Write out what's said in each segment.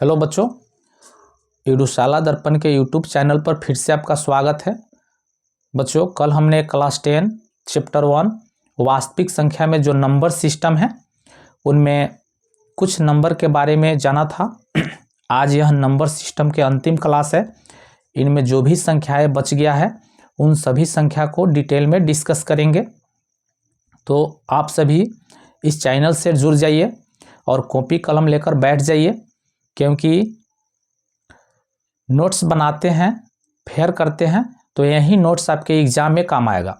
Hello बच्चों, ईडूशाला दर्पण के यूट्यूब चैनल पर फिर से आपका स्वागत है। बच्चों, कल हमने क्लास 10 चैप्टर 1 वास्तविक संख्या में जो नंबर सिस्टम है उनमें कुछ नंबर के बारे में जाना था। आज यह नंबर सिस्टम के अंतिम क्लास है। इनमें जो भी संख्याएं बच गया है उन सभी संख्या को डिटेल में डिस्कस करेंगे। तो आप सभी इस चैनल से जुड़ जाइए और कॉपी कलम लेकर बैठ जाइए, क्योंकि नोट्स बनाते हैं, फेयर करते हैं, तो यही नोट्स आपके एग्ज़ाम में काम आएगा।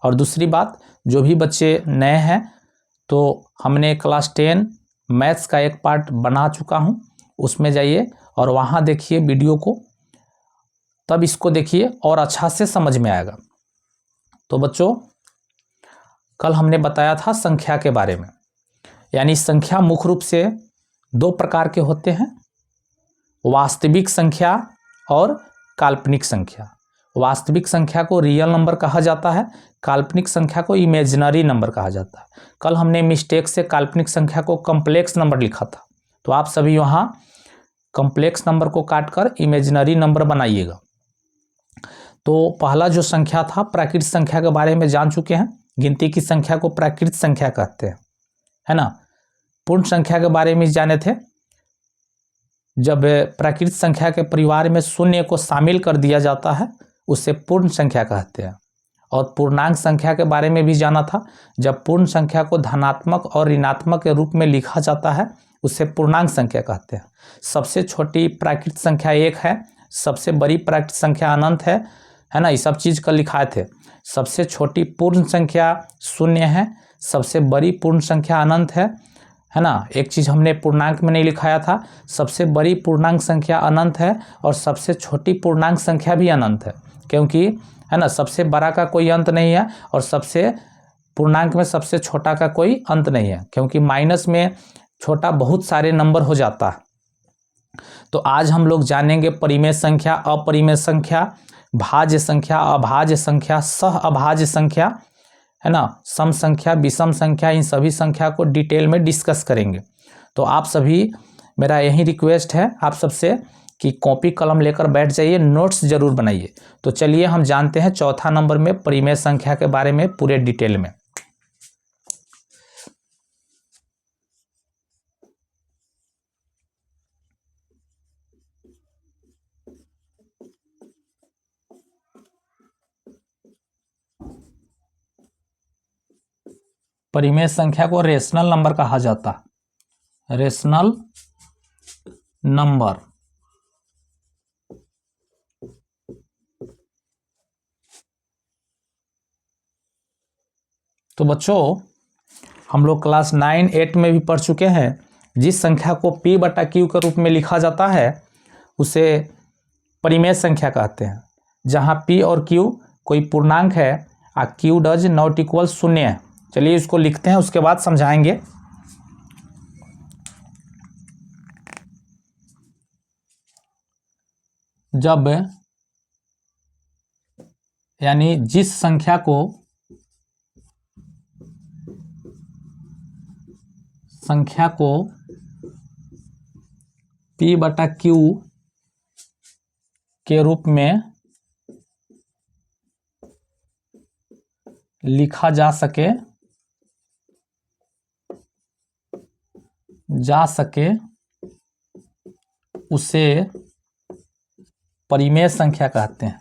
और दूसरी बात, जो भी बच्चे नए हैं तो हमने क्लास 10 मैथ्स का एक पार्ट बना चुका हूं, उसमें जाइए और वहां देखिए वीडियो को, तब इसको देखिए और अच्छा से समझ में आएगा। तो बच्चों, कल हमने बताया था संख्या के बारे में, यानी संख्या मुख्य रूप से दो प्रकार के होते हैं, वास्तविक संख्या और काल्पनिक संख्या। वास्तविक संख्या को रियल नंबर कहा जाता है, काल्पनिक संख्या को इमेजिनरी नंबर कहा जाता है। कल हमने मिस्टेक से काल्पनिक संख्या को कॉम्प्लेक्स नंबर लिखा था, तो आप सभी वहाँ कॉम्प्लेक्स नंबर को काटकर इमेजिनरी नंबर बनाइएगा। तो पहला जो संख्या था, प्राकृत संख्या के बारे में जान चुके हैं। गिनती की संख्या को प्राकृत संख्या कहते हैं, है ना। पूर्ण संख्या के बारे में जाने थे। जब प्राकृत संख्या के परिवार में शून्य को शामिल कर दिया जाता है उसे पूर्ण संख्या कहते हैं। और पूर्णांक संख्या के बारे में भी जाना था। जब पूर्ण संख्या को धनात्मक और ऋणात्मक के रूप में लिखा जाता है उसे पूर्णांक संख्या कहते हैं। सबसे छोटी प्राकृत संख्या 1 है, सबसे बड़ी प्राकृत संख्या अनंत है ना। ये सब चीज़ का लिखाए थे। सबसे छोटी पूर्ण संख्या 0 है, सबसे बड़ी पूर्ण संख्या अनंत है ना। एक चीज़ हमने पूर्णांक में नहीं लिखाया था, सबसे बड़ी पूर्णांक संख्या अनंत है और सबसे छोटी पूर्णांक संख्या भी अनंत है, क्योंकि है ना सबसे बड़ा का कोई अंत नहीं है और सबसे पूर्णांक में सबसे छोटा का कोई अंत नहीं है, क्योंकि माइनस में छोटा बहुत सारे नंबर हो जाता है। तो आज हम लोग जानेंगे परिमेय संख्या, अपरिमेय संख्या, भाज्य संख्या, अभाज्य संख्या, सह अभाज्य संख्या, है ना, सम संख्या, विषम संख्या। इन सभी संख्या को डिटेल में डिस्कस करेंगे। तो आप सभी, मेरा यही रिक्वेस्ट है आप सबसे कि कॉपी कलम लेकर बैठ जाइए, नोट्स जरूर बनाइए। तो चलिए हम जानते हैं चौथा नंबर में परिमेय संख्या के बारे में पूरे डिटेल में। परिमेय संख्या को रेशनल नंबर कहा जाता है, रेशनल नंबर। तो बच्चों, हम लोग क्लास 9, 8 में भी पढ़ चुके हैं। जिस संख्या को P बटा Q के रूप में लिखा जाता है उसे परिमेय संख्या कहते हैं। जहां P और Q कोई पूर्णांक है और Q डज नॉट इक्वल 0 है। चलिए इसको लिखते हैं, उसके बाद समझाएंगे। जब यानी जिस संख्या को P बटा Q के रूप में लिखा जा सके उसे परिमेय संख्या कहते हैं।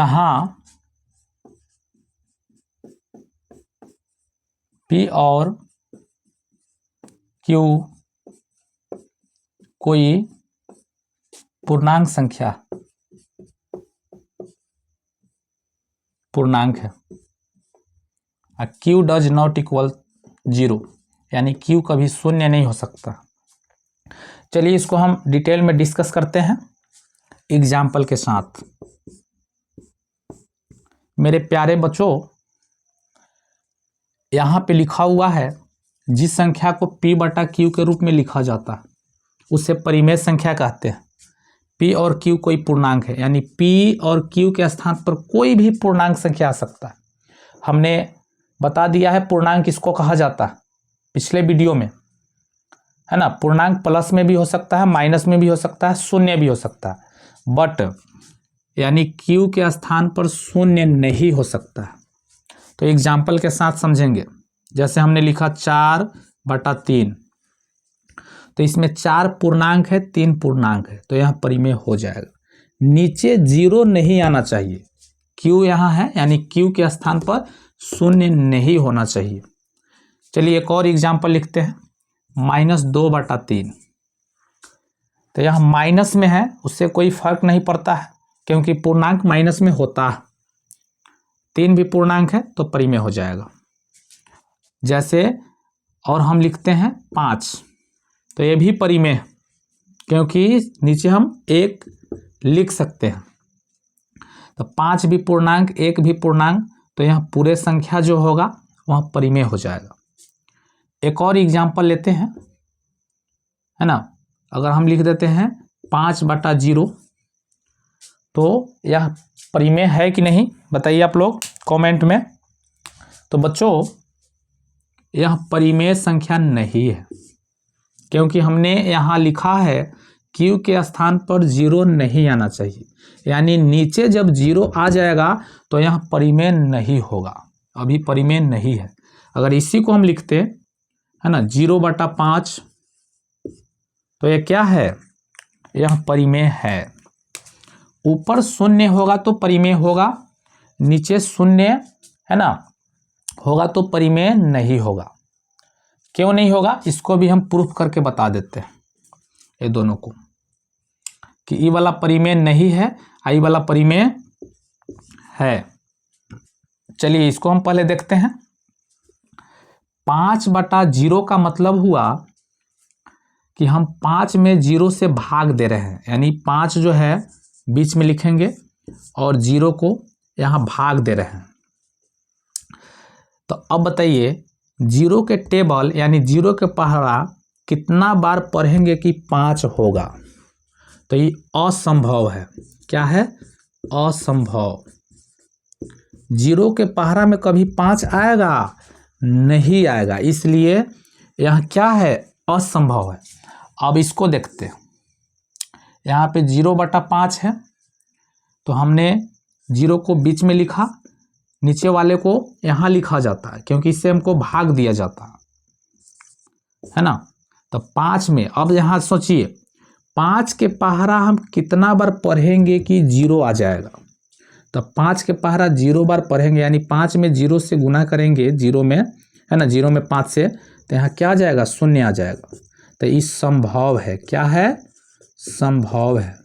जहां P और Q कोई पूर्णांक है और Q डज नॉट इक्वल 0, यानी Q कभी 0 नहीं हो सकता। चलिए इसको हम डिटेल में डिस्कस करते हैं एग्जाम्पल के साथ। मेरे प्यारे बच्चों, यहाँ पे लिखा हुआ है जिस संख्या को P बटा Q के रूप में लिखा जाता है उसे परिमेय संख्या कहते हैं। P और Q कोई पूर्णांक है, यानी P और Q के स्थान पर कोई भी पूर्णांक संख्या आ सकता है। हमने बता दिया है पूर्णांक किसको कहा जाता है पिछले वीडियो में, है ना। पूर्णांक प्लस में भी हो सकता है, माइनस में भी हो सकता है, शून्य भी हो सकता है, बट यानी Q के स्थान पर शून्य नहीं हो सकता है। तो एग्जाम्पल के साथ समझेंगे। जैसे हमने लिखा 4/3, तो इसमें 4 पूर्णांक है, 3 पूर्णांक है, तो यहाँ परिमेय हो जाएगा। नीचे 0 नहीं आना चाहिए, Q यहाँ है, यानी Q के स्थान पर शून्य नहीं होना चाहिए। चलिए एक और एग्जाम्पल लिखते हैं, -2/3। तो यहाँ माइनस में है, उससे कोई फर्क नहीं पड़ता है, क्योंकि पूर्णांक माइनस में होता है। 3 भी पूर्णांक है तो परिमेय हो जाएगा। जैसे और हम लिखते हैं 5, तो ये भी परिमेय, क्योंकि नीचे हम 1 लिख सकते हैं। तो 5 भी पूर्णांक, 1 भी पूर्णांक, तो यहाँ पूरे संख्या जो होगा वह परिमेय हो जाएगा। एक और एग्जाम्पल लेते हैं, है ना। अगर हम लिख देते हैं 5/0, तो यह परिमेय है कि नहीं बताइए आप लोग कमेंट में। तो बच्चों यह परिमेय संख्या नहीं है, क्योंकि हमने यहाँ लिखा है Q के स्थान पर 0 नहीं आना चाहिए, यानी नीचे जब 0 आ जाएगा तो यहाँ परिमेय नहीं होगा, अभी परिमेय नहीं है। अगर इसी को हम लिखते, है ना, 0/5, तो ये क्या है, यह परिमेय है। ऊपर शून्य होगा तो परिमेय होगा, नीचे शून्य, है ना, होगा तो परिमेय नहीं होगा। क्यों नहीं होगा इसको भी हम प्रूफ करके बता देते हैं, ये दोनों को, कि ई वाला परिमेय नहीं है, आई वाला परिमेय है। चलिए इसको हम पहले देखते हैं। 5/0 का मतलब हुआ कि हम 5 में 0 से भाग दे रहे हैं, यानी 5 जो है बीच में लिखेंगे और 0 को यहाँ भाग दे रहे हैं। तो अब बताइए 0 के टेबल यानी 0 के पहाड़ा कितना बार पढ़ेंगे कि 5 होगा। तो ये असंभव है। क्या है, असंभव। 0 के पहाड़ा में कभी 5 आएगा नहीं आएगा, इसलिए यह क्या है, असंभव है। अब इसको देखते हैं, यहाँ पे 0/5 है, तो हमने 0 को बीच में लिखा, नीचे वाले को यहाँ लिखा जाता है क्योंकि इससे हमको भाग दिया जाता है ना। तो 5 में अब यहाँ सोचिए 5 के पहाड़ा हम कितना बार पढ़ेंगे कि 0 आ जाएगा। तो 5 के पहाड़ा 0 बार पढ़ेंगे, यानी 5 में 0 से गुना करेंगे 0 में, है ना, 0 में 5 से, तो यहाँ क्या आ जाएगा, शून्य आ जाएगा। तो ये संभव है। क्या है, संभव है।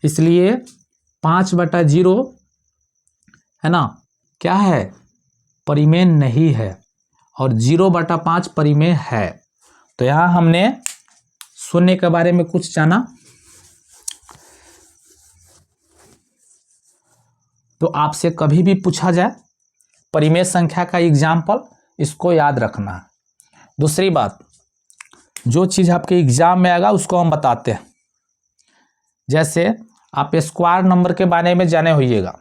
इसलिए 5/0, है ना, क्या है, परिमेय नहीं है, और 0/5 परिमेय है। तो यहाँ हमने शून्य के बारे में कुछ जाना। तो आपसे कभी भी पूछा जाए परिमेय संख्या का एग्जाम्पल, इसको याद रखना है। दूसरी बात, जो चीज़ आपके एग्जाम में आएगा उसको हम बताते हैं। जैसे आप स्क्वायर नंबर के बारे में जाने होइएगा,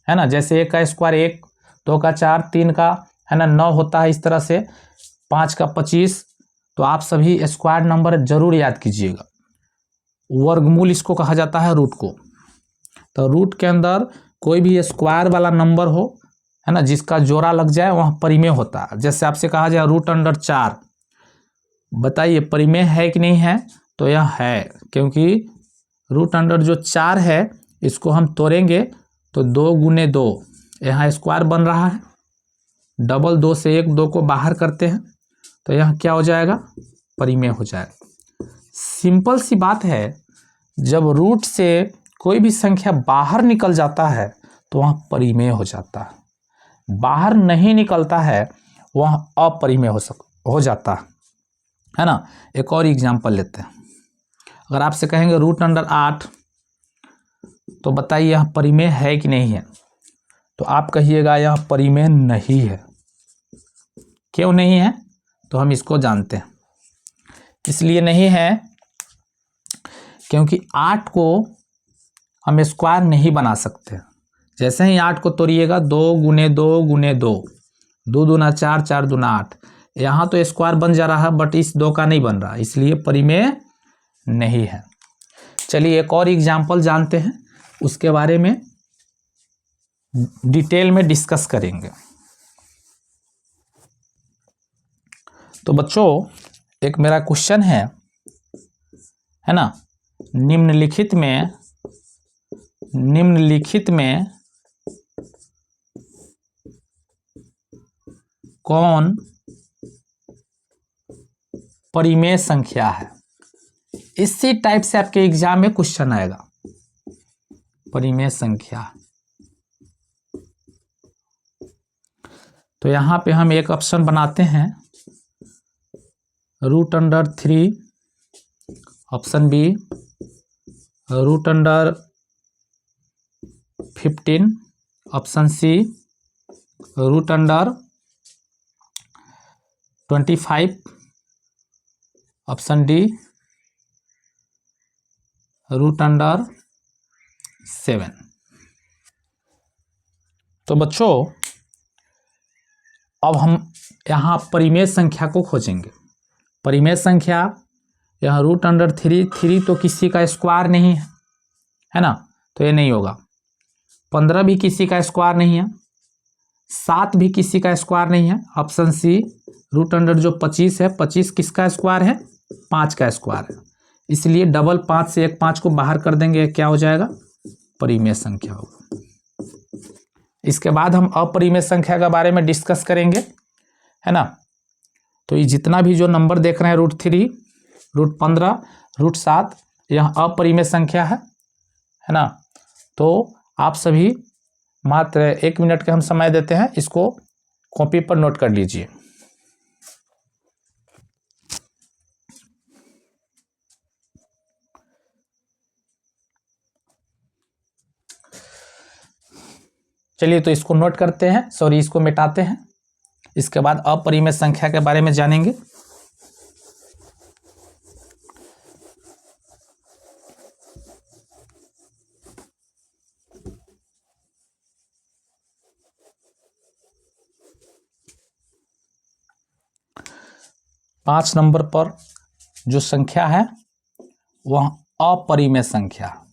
है ना। जैसे 1 का स्क्वायर 1, 2 का 4, 3 का, है ना, 9 होता है, इस तरह से 5 का 25। तो आप सभी स्क्वायर नंबर जरूर याद कीजिएगा। वर्गमूल इसको कहा जाता है, रूट को। तो रूट के अंदर कोई भी स्क्वायर वाला नंबर हो, है ना, जिसका जोड़ा लग जाए वहाँ परिमेय होता है। जैसे आपसे कहा जाए √4, बताइए परिमेय है कि नहीं है। तो यह है, क्योंकि √4 है, इसको हम तोड़ेंगे तो 2 × 2, यहाँ स्क्वायर बन रहा है, डबल 2 से 1 2 को बाहर करते हैं, तो यहाँ क्या हो जाएगा, परिमेय हो जाएगा। सिंपल सी बात है, जब रूट से कोई भी संख्या बाहर निकल जाता है तो वहाँ परिमेय हो जाता है। बाहर नहीं निकलता है वहाँ अपरिमेय हो जाता है ना। एक और एग्जाम्पल लेते हैं। अगर आपसे कहेंगे √8, तो बताइए यहाँ परिमेय है कि नहीं है। तो आप कहिएगा यहाँ परिमेय नहीं है। क्यों नहीं है, तो हम इसको जानते हैं। इसलिए नहीं है क्योंकि 8 को हम स्क्वायर नहीं बना सकते। जैसे ही 8 को तोड़िएगा 2 गुने 2 गुने 2, 2 दूना 4, 4 दूना 8, यहाँ तो स्क्वायर बन जा रहा है बट इस 2 का नहीं बन रहा, इसलिए परिमेय नहीं है। चलिए एक और एग्जाम्पल जानते हैं, उसके बारे में डिटेल में डिस्कस करेंगे। तो बच्चों एक मेरा क्वेश्चन है ना, निम्नलिखित में कौन परिमेय संख्या है? इसी टाइप से आपके एग्जाम में क्वेश्चन आएगा, परिमेय संख्या। तो यहां पे हम एक ऑप्शन बनाते हैं, √3, option B √15, option C √25, option D √7। तो बच्चों अब हम यहाँ परिमेय संख्या को खोजेंगे। परिमेय संख्या यहाँ √3 तो किसी का स्क्वायर नहीं है ना, तो ये नहीं होगा। 15 भी किसी का स्क्वायर नहीं है, 7 भी किसी का स्क्वायर नहीं है। ऑप्शन सी जो 25 है, 25 किसका स्क्वायर है? 5 का स्क्वायर है, इसलिए डबल 5 से एक 5 को बाहर कर देंगे, क्या हो जाएगा? परिमेय संख्या होगा। इसके बाद हम अपरिमेय संख्या के बारे में डिस्कस करेंगे, है ना। तो ये जितना भी जो नंबर देख रहे हैं √3, √15, √7, यह अपरिमेय संख्या है ना। तो आप सभी मात्र 1 मिनट का हम समय देते हैं, इसको कॉपी पर नोट कर लीजिए। चलिए तो इसको नोट करते हैं, सॉरी इसको मिटाते हैं। इसके बाद अपरिमेय संख्या के बारे में जानेंगे। पांच नंबर पर जो संख्या है वह अपरिमेय संख्या।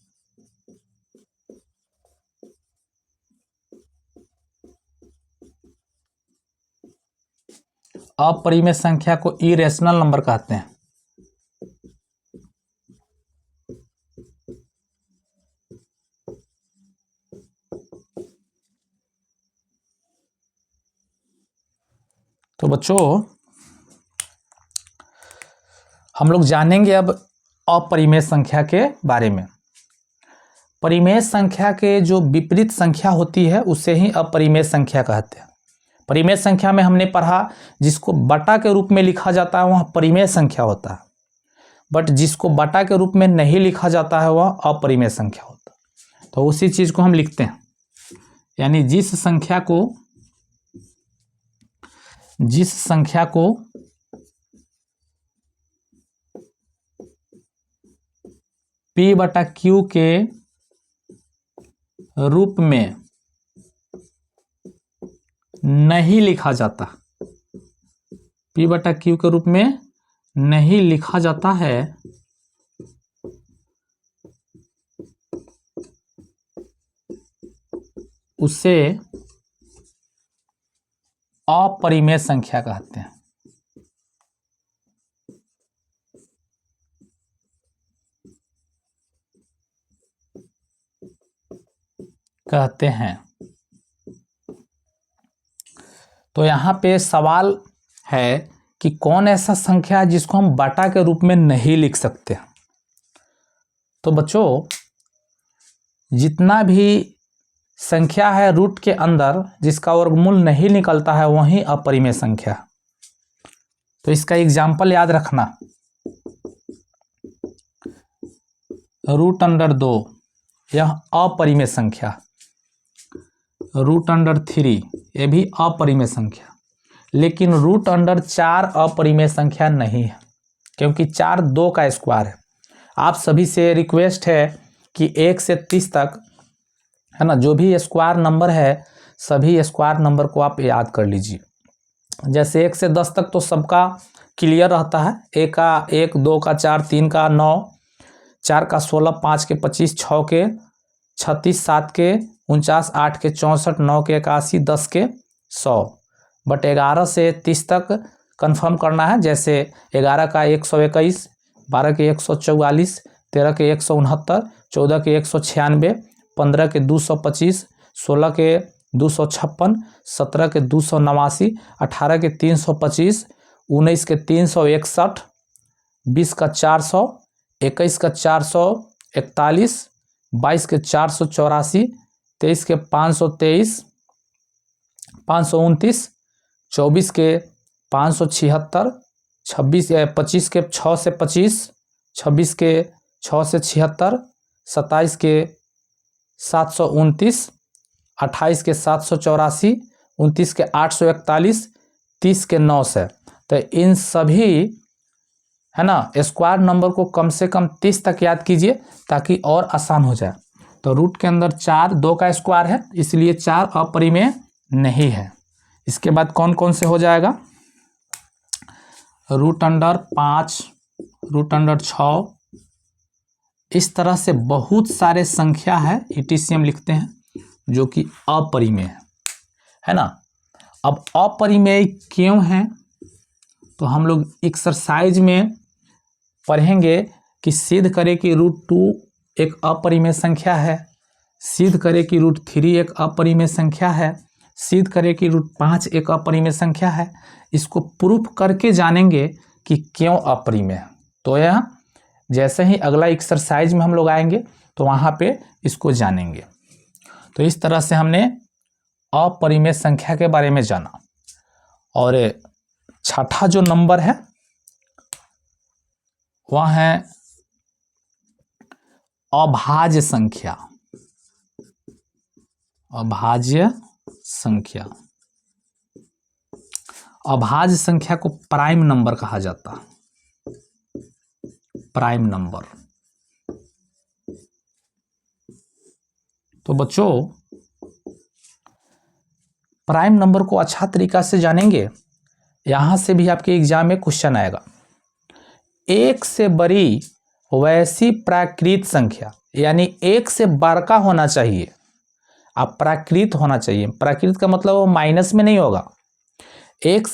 अपरिमेय संख्या को इरेशनल नंबर कहते हैं। तो बच्चों हम लोग जानेंगे अब अपरिमेय संख्या के बारे में। परिमेय संख्या के जो विपरीत संख्या होती है उसे ही अपरिमेय संख्या कहते हैं। परिमेय संख्या में हमने पढ़ा जिसको बटा के रूप में लिखा जाता है वह परिमेय संख्या होता है, बट जिसको बटा के रूप में नहीं लिखा जाता है वह अपरिमेय संख्या होता है। तो उसी चीज को हम लिखते हैं, यानी जिस संख्या को P/Q के रूप में नहीं लिखा जाता, P/Q के रूप में नहीं लिखा जाता है, उसे अपरिमेय संख्या कहते हैं। तो यहाँ पे सवाल है कि कौन ऐसा संख्या है जिसको हम बटा के रूप में नहीं लिख सकते। तो बच्चों जितना भी संख्या है रूट के अंदर जिसका वर्गमूल नहीं निकलता है वही अपरिमेय संख्या। तो इसका एग्जाम्पल याद रखना, √2 यह अपरिमेय संख्या, √3 ये भी अपरिमेय संख्या, लेकिन √4 अपरिमेय संख्या नहीं है, क्योंकि 4 2 का स्क्वायर है। आप सभी से रिक्वेस्ट है कि 1 से 30 तक, है ना, जो भी स्क्वायर नंबर है सभी स्क्वायर नंबर को आप याद कर लीजिए। जैसे 1 से 10 तक तो सबका क्लियर रहता है। 1 का 1, 2 का 4, 3 का 9, 4 का 16, 5 के 25, 6 के 36, 7 के 49, 8 के 64, 9 के 81, 10 के 100। बट 11 से 30 तक कंफर्म करना है। जैसे 11 का 121, 12 के 144, 13 के 169, 14 के 196, 15 के 225, 16 के 256, 17 के 289, 18 के 325, 19 के 361, 20 का 400, 21 का 441, 22 के 484, 23 के 523, 529, 24 के 576, 25 के 6 से 25, 26 के 6 से 76, 27 के 729, 28 के 784, 29 के 841, 30 के 900। तो इन सभी, है ना, स्क्वायर नंबर को कम से कम 30 तक याद कीजिए ताकि और आसान हो जाए। तो रूट के अंदर 4 2 का स्क्वायर है, इसलिए 4 अपरिमेय नहीं है। इसके बाद कौन कौन से हो जाएगा? रूट अंडर 5, रूट अंडर 6, इस तरह से बहुत सारे संख्या है ईटीसीएम लिखते हैं जो कि अपरिमेय है ना। अब अपरिमेय क्यों है तो हम लोग एक्सरसाइज में पढ़ेंगे कि सिद्ध करें कि रूट 2 एक अपरिमेय संख्या है, सिद्ध करें कि रूट 3 एक अपरिमेय संख्या है, सिद्ध करें कि रूट 5 एक अपरिमेय संख्या है। इसको प्रूफ करके जानेंगे कि क्यों अपरिमेय है। तो यह जैसे ही अगला एक्सरसाइज में हम लोग आएंगे तो वहाँ पे इसको जानेंगे। तो इस तरह से हमने अपरिमेय संख्या के बारे में जाना। और छठा जो नंबर है वह है अभाज्य संख्या। अभाज्य संख्या, अभाज्य संख्या को प्राइम नंबर कहा जाता है। Prime number. तो बच्चों प्राइम नंबर को अच्छा तरीका से जानेंगे। यहां से भी आपके एग्जाम में क्वेश्चन आएगा। एक से बड़ी वैसी प्राकृत संख्या, यानी एक से बड़का होना चाहिए। अब प्राकृत होना चाहिए, प्राकृत का मतलब वो माइनस में नहीं होगा। एक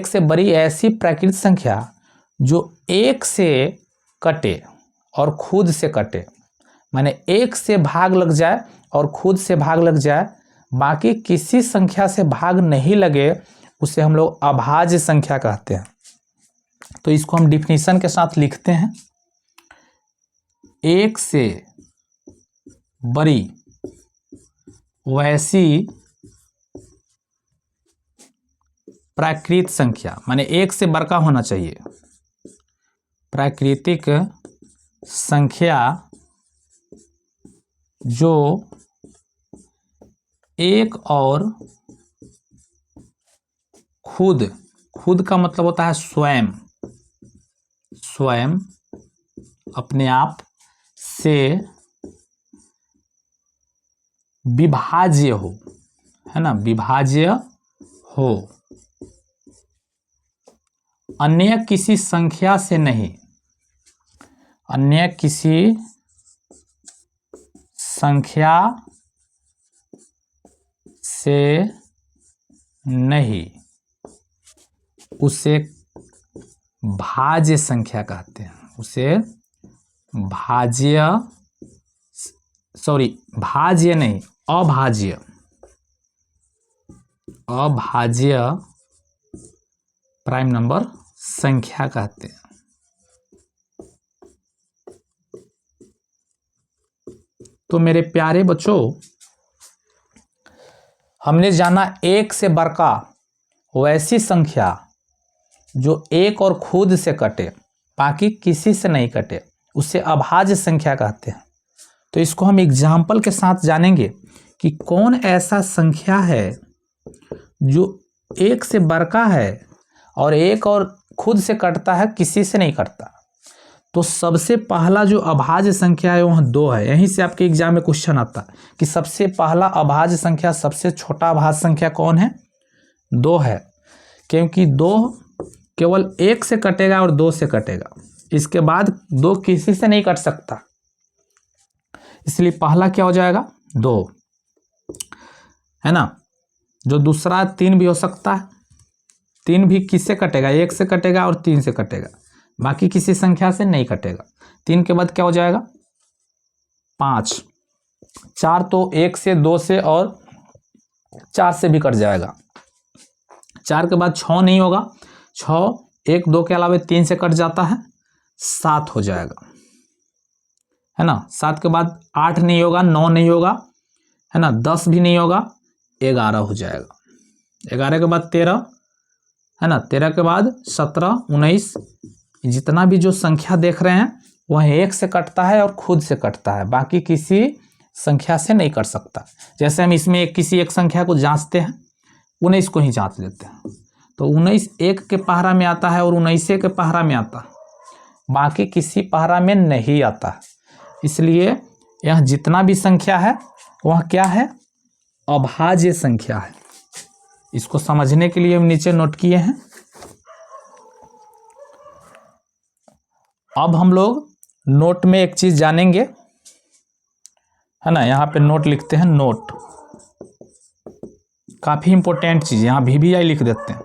से बड़ी ऐसी प्राकृत संख्या जो एक से कटे और खुद से कटे, माने एक से भाग लग जाए और खुद से भाग लग जाए, बाकी किसी संख्या से भाग नहीं लगे, उसे हम लोग अभाज्य संख्या कहते हैं। तो इसको हम डिफिनीशन के साथ लिखते हैं। एक से बड़ी वैसी प्राकृत संख्या, माने एक से बड़का होना चाहिए, प्राकृतिक संख्या जो एक और खुद का मतलब होता है स्वयं, स्वयं अपने आप से विभाज्य हो, है ना, विभाज्य हो, अन्य किसी संख्या से नहीं, अन्य किसी संख्या से नहीं, उसे भाज्य संख्या कहते हैं। उसे भाज्य नहीं, अभाज्य प्राइम नंबर संख्या कहते हैं। तो मेरे प्यारे बच्चों, हमने जाना एक से बड़का वैसी संख्या जो एक और खुद से कटे, बाकी किसी से नहीं कटे, उसे अभाज्य संख्या कहते हैं। तो इसको हम एग्जाम्पल के साथ जानेंगे कि कौन ऐसा संख्या है जो एक से बड़का है और एक और खुद से कटता है, किसी से नहीं कटता। तो सबसे पहला जो अभाज्य संख्या है वह 2 है। यहीं से आपके एग्जाम में क्वेश्चन आता है कि सबसे पहला अभाज्य संख्या, सबसे छोटा अभाज्य संख्या कौन है? 2 है, क्योंकि 2 केवल 1 से कटेगा और 2 से कटेगा, इसके बाद 2 किसी से नहीं कट सकता, इसलिए पहला क्या हो जाएगा? 2, है ना। जो दूसरा 3 भी हो सकता है, 3 भी किससे कटेगा? 1 से कटेगा और 3 से कटेगा, बाकी किसी संख्या से नहीं कटेगा। 3 के बाद क्या हो जाएगा? 5। 4 तो 1 से, 2 से और 4 से भी कट जाएगा। 4 के बाद 6 नहीं होगा, 6 1 2 के अलावा 3 से कट जाता है, 7 हो जाएगा, है ना। 7 के बाद 8 नहीं होगा, 9 नहीं होगा, है ना, 10 भी नहीं होगा, 11 हो जाएगा। 11 के बाद 13, है ना, 13 के बाद 17, 19, जितना भी जो संख्या देख रहे हैं वह 1 से कटता है और खुद से कटता है, बाकी किसी संख्या से नहीं कट सकता। जैसे हम इसमें किसी एक संख्या को जांचते हैं, 19 को ही जांच लेते हैं, तो 19 1 के पहरा में आता है और 19 के पहरा में आता है, बाकी किसी पहरा में नहीं आता। इसलिए यह जितना भी संख्या है वह क्या है? अभाज्य संख्या है। इसको समझने के लिए हम नीचे नोट किए हैं। अब हम लोग नोट में एक चीज जानेंगे, है ना। यहाँ पे नोट लिखते हैं, नोट काफी इंपॉर्टेंट चीज, यहाँ VVI लिख देते हैं,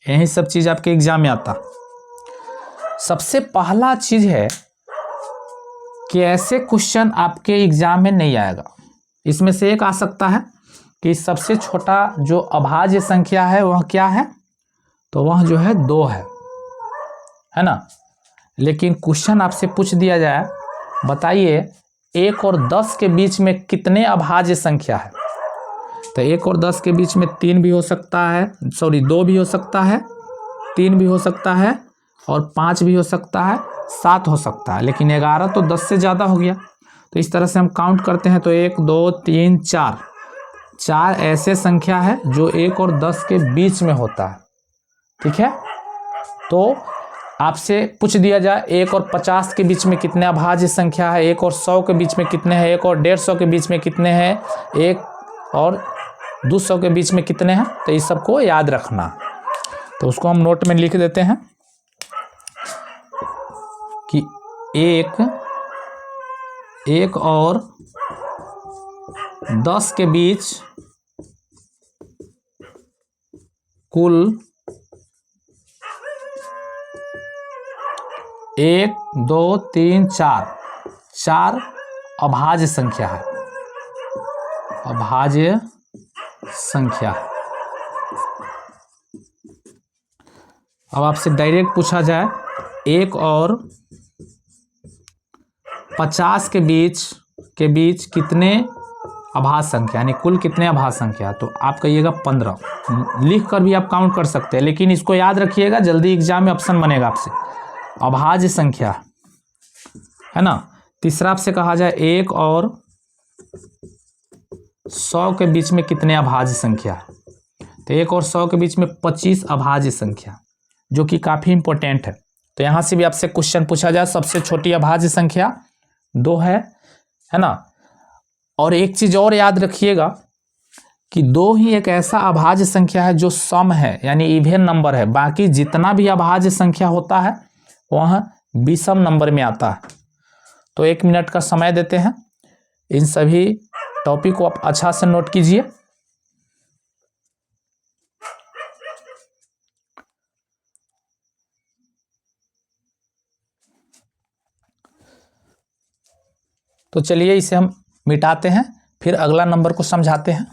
यही सब चीज आपके एग्जाम में आता। सबसे पहला चीज है कि ऐसे क्वेश्चन आपके एग्जाम में नहीं आएगा। इसमें से एक आ सकता है कि सबसे छोटा जो अभाज्य संख्या है वह क्या है? तो वह जो है 2 है ना। लेकिन क्वेश्चन आपसे पूछ दिया जाए, बताइए 1 और 10 के बीच में कितने अभाज्य संख्या है? तो 1 और 10 के बीच में 3 भी हो सकता है, 2 भी हो सकता है, 3 भी हो सकता है और 5 भी हो सकता है, 7 हो सकता है, लेकिन 11 तो 10 से ज़्यादा हो गया। तो इस तरह से हम काउंट करते हैं तो 1 2 3 4, 4 ऐसे संख्या है जो 1 और 10 के बीच में होता है, ठीक है। तो आपसे पूछ दिया जाए 1 और 50 के बीच में कितने अभाज्य संख्या है, 1 और 100 के बीच में कितने हैं, 1 और 150 के बीच में कितने हैं, 1 और 200 के बीच में कितने हैं, तो इस सबको याद रखना। तो उसको हम नोट में लिख देते हैं कि 1 और 10 के बीच कुल 1 2 3 4 अभाज्य संख्या है, अभाज्य संख्या। अब आपसे डायरेक्ट पूछा जाए 1 और 50 के बीच कितने अभाज्य संख्या, यानी कुल कितने अभाज्य संख्या, तो आप कहिएगा 15। लिख कर भी आप काउंट कर सकते हैं, लेकिन इसको याद रखिएगा, जल्दी एग्जाम में ऑप्शन बनेगा आपसे, अभाज्य संख्या, है ना। तीसरा आपसे कहा जाए 1 और 100 के बीच में कितने अभाज्य संख्या, तो 1 और 100 के बीच में 25 अभाज्य संख्या, जो कि काफ़ी इंपॉर्टेंट है। तो यहाँ से भी आपसे क्वेश्चन पूछा जाए, सबसे छोटी अभाज्य संख्या 2 है ना। और एक चीज़ और याद रखिएगा कि 2 ही एक ऐसा अभाज्य संख्या है जो सम है, यानी इवन नंबर है, बाकी जितना भी अभाज्य संख्या होता है वह विषम नंबर में आता है। तो 1 मिनट का समय देते हैं, इन सभी टॉपिक को आप अच्छा से नोट कीजिए। तो चलिए इसे हम मिटाते हैं, फिर अगला नंबर को समझाते हैं।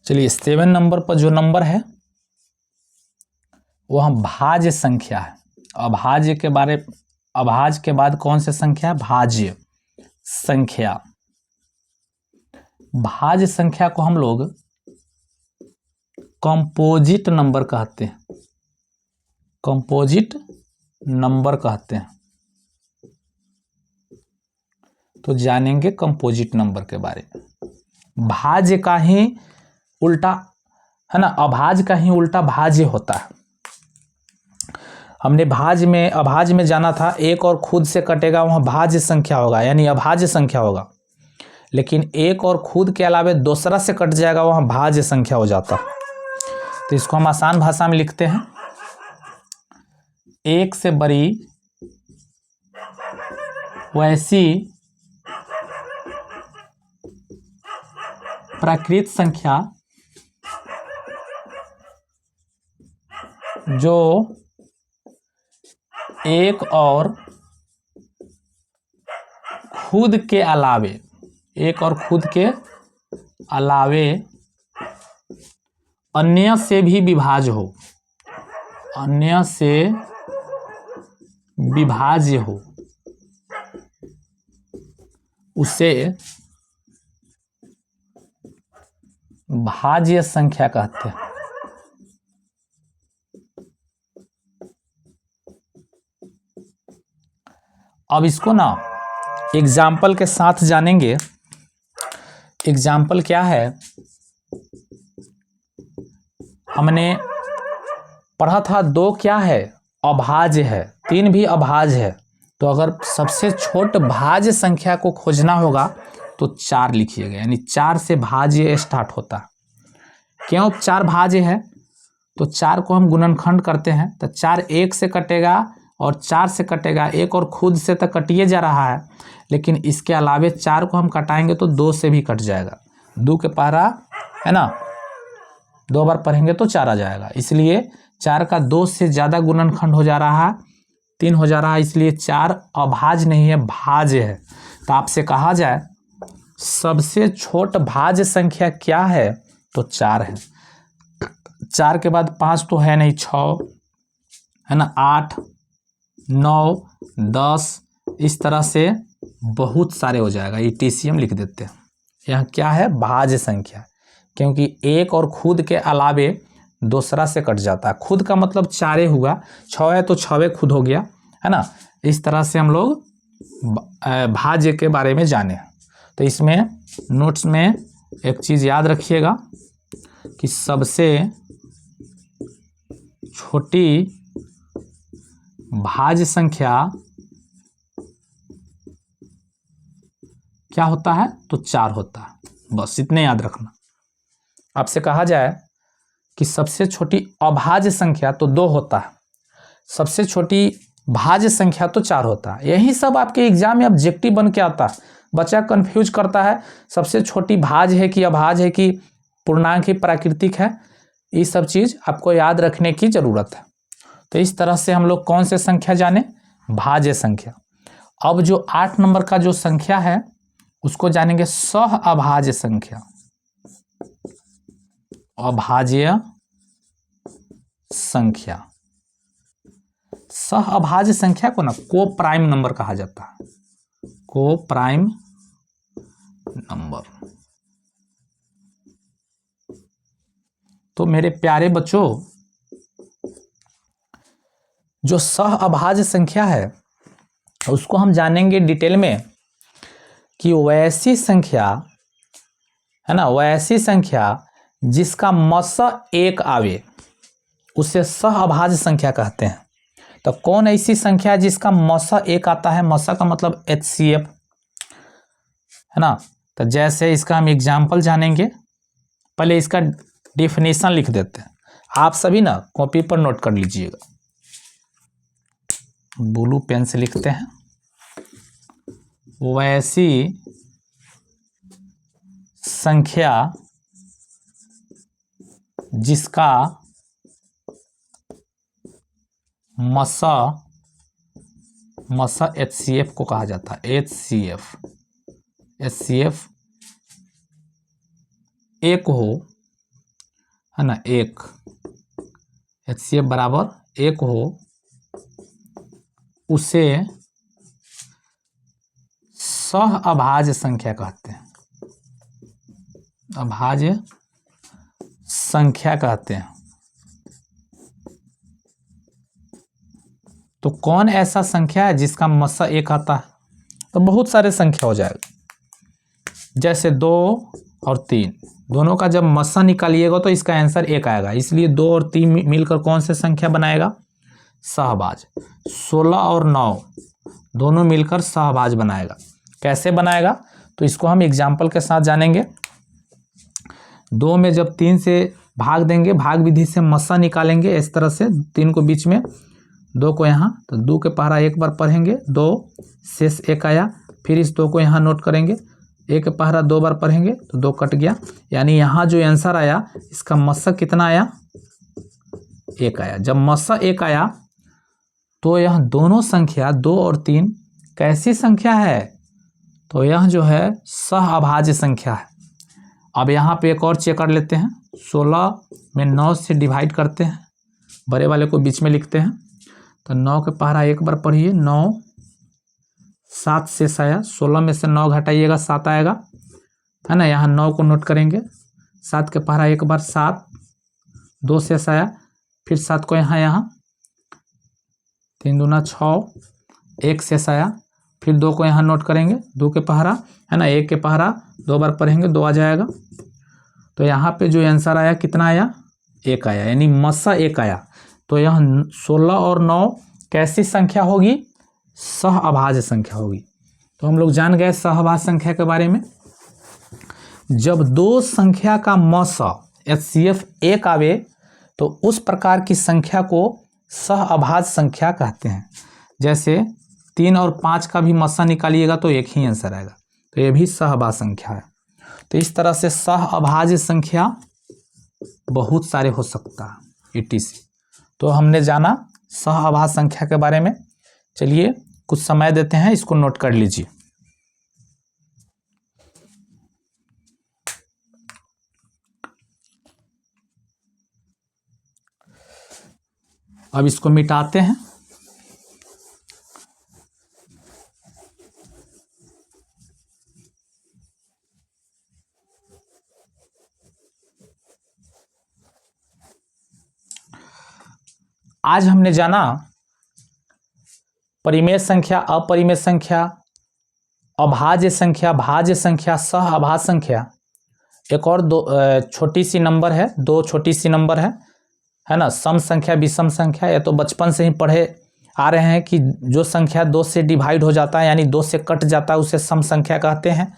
चलिए 7 नंबर पर जो नंबर है वह भाज्य संख्या है। अभाज्य के बाद कौन सी संख्या है? भाज्य संख्या। भाज्य संख्या को हम लोग कंपोजिट नंबर कहते हैं, कंपोजिट नंबर कहते हैं। तो जानेंगे कंपोजिट नंबर के बारे में। भाज्य का ही उल्टा है ना, अभाज्य का ही उल्टा भाज्य होता है। हमने अभाज्य में जाना था, एक और खुद से कटेगा वहाँ भाज्य संख्या होगा, यानी अभाज्य संख्या होगा। लेकिन एक और खुद के अलावे दूसरा से कट जाएगा, वहाँ भाज्य संख्या हो जाता। तो इसको हम आसान भाषा में लिखते हैं, एक से बड़ी वैसी प्राकृत संख्या जो एक और खुद के अलावे, एक और खुद के अलावे अन्य से भी विभाज्य हो, अन्य से विभाज्य हो, उसे भाज्य संख्या कहते हैं। अब इसको ना एग्जाम्पल के साथ जानेंगे। एग्जाम्पल क्या है, हमने पढ़ा था दो क्या है, अभाज्य है, तीन भी अभाज्य है। तो अगर सबसे छोट भाज्य संख्या को खोजना होगा तो 4 लिखिएगा, यानी 4 से भाज्य स्टार्ट होता है। क्यों 4 भाज्य है, तो 4 को हम गुणनखंड करते हैं, तो 4 एक से कटेगा और 4 से कटेगा, एक और खुद से तो कटिए जा रहा है, लेकिन इसके अलावे 4 को हम कटाएंगे तो 2 से भी कट जाएगा। 2 के पहरा है ना, 2 बार पढ़ेंगे तो 4 आ जाएगा, इसलिए 4 का 2 से ज़्यादा गुणनखंड हो जा रहा है, 3 हो जा रहा है, इसलिए 4 अभाज्य नहीं है, भाज्य है। तो आपसे कहा जाए सबसे छोट भाज्य संख्या क्या है, तो 4 है। 4 के बाद 5 तो है नहीं, 6 है ना, 8 9 10, इस तरह से बहुत सारे हो जाएगा। ETCM लिख देते हैं। यह क्या है, भाज्य संख्या, क्योंकि एक और खुद के अलावे दूसरा से कट जाता है। खुद का मतलब 4 हुआ, 6 है तो 6 खुद हो गया, है ना। इस तरह से हम लोग भाज्य के बारे में जाने। तो इसमें नोट्स में एक चीज़ याद रखिएगा कि सबसे छोटी भाज्य संख्या क्या होता है, तो 4 होता है। बस इतने याद रखना। आपसे कहा जाए कि सबसे छोटी अभाज्य संख्या तो 2 होता है, सबसे छोटी भाज्य संख्या तो 4 होता है। यही सब आपके एग्जाम में ऑब्जेक्टिव बन के आता है। बच्चा कंफ्यूज करता है, सबसे छोटी भाज्य है कि अभाज्य है कि पूर्णांक ही प्राकृतिक है। ये सब चीज़ आपको याद रखने की ज़रूरत है। तो इस तरह से हम लोग कौन से संख्या जाने, भाज्य संख्या। अब जो 8 नंबर का जो संख्या है उसको जानेंगे सह अभाज्य संख्या। अभाज्य संख्या, सह अभाज्य संख्या को ना को प्राइम नंबर कहा जाता है, को प्राइम नंबर। तो मेरे प्यारे बच्चों, जो सह अभाज्य संख्या है उसको हम जानेंगे डिटेल में कि वैसी संख्या है ना, वैसी संख्या जिसका मसा 1 आवे उसे सह अभाज्य संख्या कहते हैं। तो कौन ऐसी संख्या जिसका मसा 1 आता है, मसा का मतलब HCF है ना। तो जैसे इसका हम एग्जाम्पल जानेंगे, पहले इसका डेफिनेशन लिख देते हैं। आप सभी ना कॉपी पर नोट कर लीजिएगा, ब्लू पेन से लिखते हैं। वैसी संख्या जिसका मसा HCF को कहा जाता है, HCF 1 हो, है ना, 1 HCF बराबर 1 हो, उसे सह अभाज्य संख्या कहते हैं। अभाज्य संख्या कहते हैं। तो कौन ऐसा संख्या है जिसका मस्सा 1 आता है? तो बहुत सारे संख्या हो जाएगा, जैसे 2 और 3 दोनों का जब मस्सा निकालिएगा तो इसका आंसर 1 आएगा, इसलिए 2 और 3 मिलकर कौन से संख्या बनाएगा? सहभाज्य। 16 और 9 दोनों मिलकर सहभाज्य बनाएगा। कैसे बनाएगा? तो इसको हम एग्जाम्पल के साथ जानेंगे। 2 में जब 3 से भाग देंगे, भाग विधि से मस्सा निकालेंगे, इस तरह से 3 को बीच में, 2 को यहाँ, तो 2 के पहरा एक बार पढ़ेंगे, 2 शेष 1 आया, फिर इस 2 को यहाँ नोट करेंगे, 1 के पहरा 2 बार पढ़ेंगे तो 2 कट गया, यानी यहाँ जो आंसर आया इसका मस्सा कितना आया? 1 आया। जब मस्सा 1 आया तो यह दोनों संख्या 2 और 3 कैसी संख्या है? तो यह जो है सहअभाज्य संख्या है। अब यहाँ पे एक और चेक कर लेते हैं। 16 में 9 से डिवाइड करते हैं, बड़े वाले को बीच में लिखते हैं, तो 9 के पहरा एक बार पढ़िए, 9, 7 शेष आया, 16 में से 9 घटाइएगा 7 आएगा, है ना। यहाँ 9 को नोट करेंगे, 7 के पहरा एक बार 7, 2 शेष आया, फिर 7 को यहाँ 3 दूना 6, 1 शेष आया, फिर 2 को यहाँ नोट करेंगे, 2 के पहरा, है ना, 1 के पहरा 2 बार पढ़ेंगे, 2 आ जाएगा। तो यहाँ पे जो आंसर आया कितना आया? 1 आया, यानी मस्सा 1 आया। तो यह 16 और 9 कैसी संख्या होगी? सहअभाज्य संख्या होगी। तो हम लोग जान गए सहअभाज्य संख्या के बारे में। जब 2 संख्या का मस्सा HCF 1 आवे तो उस प्रकार की संख्या को सहअभाज्य संख्या कहते हैं। जैसे 3 और 5 का भी मस्सा निकालिएगा तो एक ही आंसर आएगा, तो ये भी सहअभाज्य संख्या है। तो इस तरह से सहअभाज्य संख्या बहुत सारे हो सकता है, etc। तो हमने जाना सहअभाज्य संख्या के बारे में। चलिए कुछ समय देते हैं, इसको नोट कर लीजिए। अब इसको मिटाते हैं। आज हमने जाना परिमेय संख्या, अपरिमेय संख्या, अभाज्य संख्या, भाज्य संख्या, सहअभाज्य संख्या। एक और दो छोटी सी नंबर है, 2 छोटी सी नंबर है ना, सम संख्या, विषम संख्या। ये तो बचपन से ही पढ़े आ रहे हैं कि जो संख्या 2 से डिवाइड हो जाता है, यानी 2 से कट जाता है, उसे सम संख्या कहते हैं,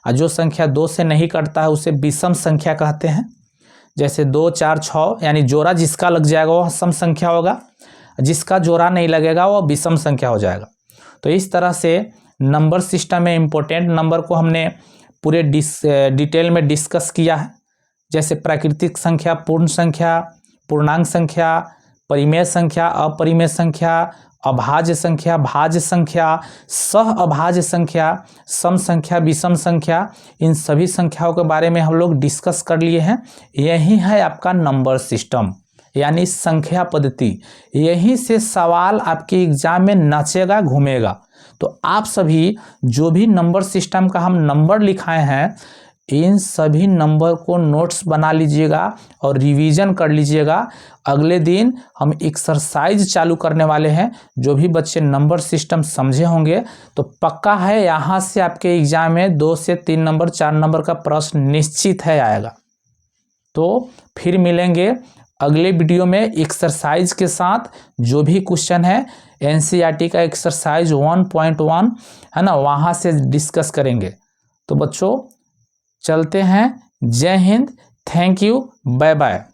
और जो संख्या 2 से नहीं कटता है उसे विषम संख्या कहते हैं। जैसे 2, 4, 6, यानी जोड़ा जिसका लग जाएगा वह सम संख्या होगा, जिसका जोड़ा नहीं लगेगा वह विषम संख्या हो जाएगा। तो इस तरह से नंबर सिस्टम में इम्पोर्टेंट नंबर को हमने पूरे डिटेल में डिस्कस किया है। जैसे प्राकृतिक संख्या, पूर्ण संख्या, पूर्णांक संख्या, परिमेय संख्या, अपरिमेय संख्या, अभाज्य संख्या, भाज्य संख्या, सहअभाज्य संख्या, सम संख्या, विषम संख्या, इन सभी संख्याओं के बारे में हम लोग डिस्कस कर लिए हैं। यही है आपका नंबर सिस्टम, यानी संख्या पद्धति। यहीं से सवाल आपके एग्जाम में नाचेगा, घूमेगा। तो आप सभी जो भी नंबर सिस्टम का हम नंबर लिखाए हैं, इन सभी नंबर को नोट्स बना लीजिएगा और रिवीजन कर लीजिएगा। अगले दिन हम एक्सरसाइज चालू करने वाले हैं। जो भी बच्चे नंबर सिस्टम समझे होंगे तो पक्का है यहाँ से आपके एग्जाम में 2 से 3 नंबर, 4 नंबर का प्रश्न निश्चित है आएगा। तो फिर मिलेंगे अगले वीडियो में एक्सरसाइज के साथ। जो भी क्वेश्चन है NCERT का एक्सरसाइज 1.1 है ना, वहाँ से डिस्कस करेंगे। तो बच्चों चलते हैं। जय हिंद, थैंक यू, बाय बाय।